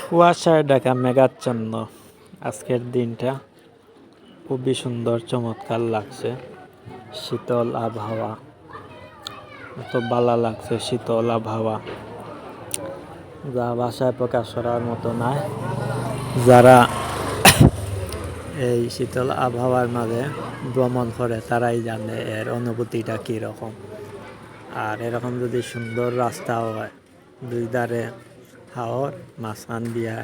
কুয়াশায় ঢাকা মেঘাচ্ছন্ন আজকের দিনটা খুবই সুন্দর, চমৎকার লাগছে। শীতল আবহাওয়া, এত ভালো লাগছে। শীতল আবহাওয়া যা ভাষায় প্রকাশ করার মতো নয়। যারা এই শীতল আবহাওয়ার মাঝে ভ্রমণ করে তারাই জানে এর অনুভূতিটা কীরকম। আর এরকম যদি সুন্দর রাস্তা হয়, দুই ধারে হাওর, মাঝখান দিয়া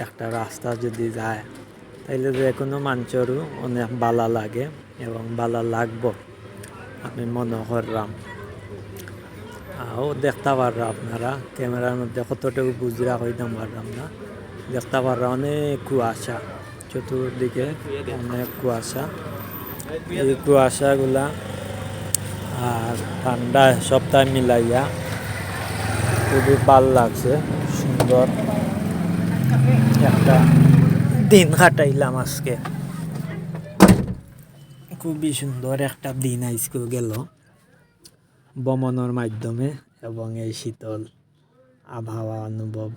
একটা রাস্তা যদি যায়, তাইলে যে কোনো মানুষেরও অনেক ভালো লাগে এবং ভালো লাগবো আমি মনে করলাম। দেখতে পাররা আপনারা ক্যামেরার মধ্যে কতটুকু বুঝরা হইতাম পারলাম না। দেখতে পাররা অনেক কুয়াশা, চতুর্দিকে অনেক কুয়াশা। এই কুয়াশাগুলা আর ঠান্ডা সপ্তাহে মিলাইয়া খুবই ভাল লাগছে। সুন্দর একটা দিন কাটাইলাম আজকে। খুবই সুন্দর একটা দিন আজকে গেল ভ্রমণের মাধ্যমে এবং এই শীতল আবহাওয়া অনুভব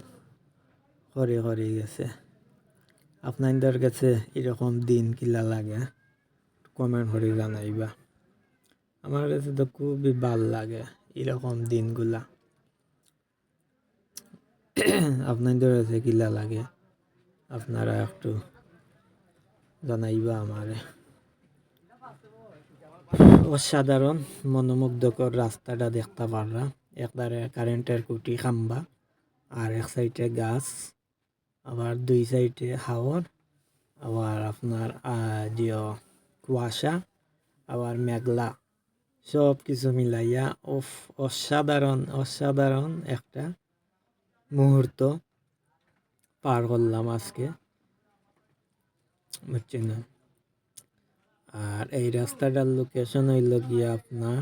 করে গেছে। আপনাদের কাছে এরকম দিন কিলা লাগে কমেন্ট করে জানাইবা। আমার কাছে তো খুবই ভাল লাগে এরকম দিনগুলা। আপনাদের কাছে কিলা লাগে আপনারা একটু জানাইবা আমারে। অসাধারণ মনোমুগ্ধকর রাস্তাটা দেখতে পাররা। একবারে কারেন্টের খুঁটি খাম্বা, আর এক সাইডে গাছ, আবার দুই সাইডে হাওর, আবার আপনার কুয়াশা, আবার মেঘলা, সব কিছু মিলাইয়া অসাধারণ একটা মুহূর্ত পার করলাম আজকে, বুঝছেন না। আর এই রাস্তাটার লোকেশন হইল গিয়া আপনার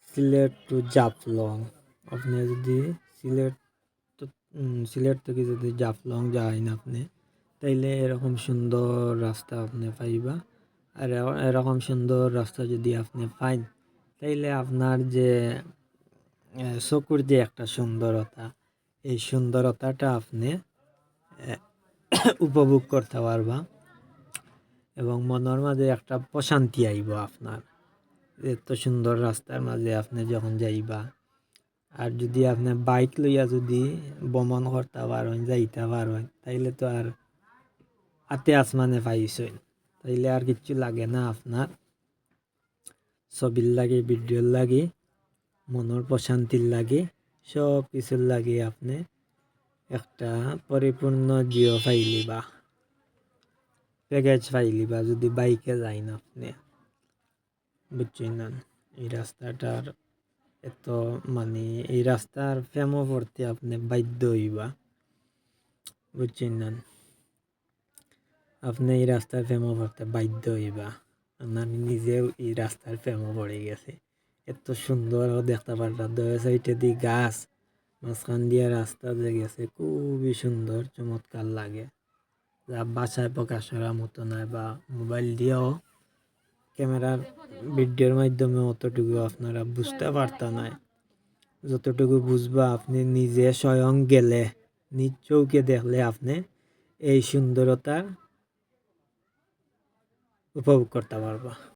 সিলেট টু জাফলং। আপনি যদি সিলেট থেকে যদি জাফলং যান আপনি, তাইলে এরকম সুন্দর রাস্তা আপনি পাইবা। আর এরকম সুন্দর রাস্তা যদি আপনি পাইন, তাইলে আপনার যে চকুর যে একটা সুন্দরতা, এই সুন্দরতাটা আপনি উপভোগ করতে পারবা এবং মনের মাঝে একটা প্রশান্তি আইব আপনার। এত সুন্দর রাস্তার মাঝে আপনি যখন যাইবা, আর যদি আপনি বাইক লইয়া যদি ভ্রমণ করতে পারেন, যাইতে পারেন, তাইলে তো আর হাতে আসমানে পাইছেন, তাইলে আর কিচ্ছু লাগে না আপনার। ছবির লাগে, ভিডিওর লাগে, মনের প্রশান্তির লাগে, সব কিছুর লাগে আপনি একটা পরিপূর্ণ জিও পাইলিবা, প্যাকেজ পাইলিবা যদি বাইকে যাইন আপনি, বুঝছেন না। এই রাস্তাটার এত এই রাস্তার প্রেমও পড়তে আপনি বাধ্য হইবা, বুঝছেন না। আপনি এই রাস্তার প্রেমও পড়তে বাধ্য হইবা। আমি নিজেও এই রাস্তার প্রেমও পড়ে গেছে। এত সুন্দর দেখতে পারলাম, দুই সাইডে দিয়ে গাছ, মাঝখান দিয়ে রাস্তা যে গেছে, খুবই সুন্দর, চমৎকার লাগে, যা বাসায় প্রকাশ করার মতো নয়, বা মোবাইল দিয়েও ক্যামেরার ভিডিওর মাধ্যমে অতটুকু আপনারা বুঝতে পারতা নয়। যতটুকু বুঝবা আপনি নিজে স্বয়ং গেলে, নিজ চৌকে দেখলে আপনি এই সুন্দরতার উপভোগ করতে পারবা।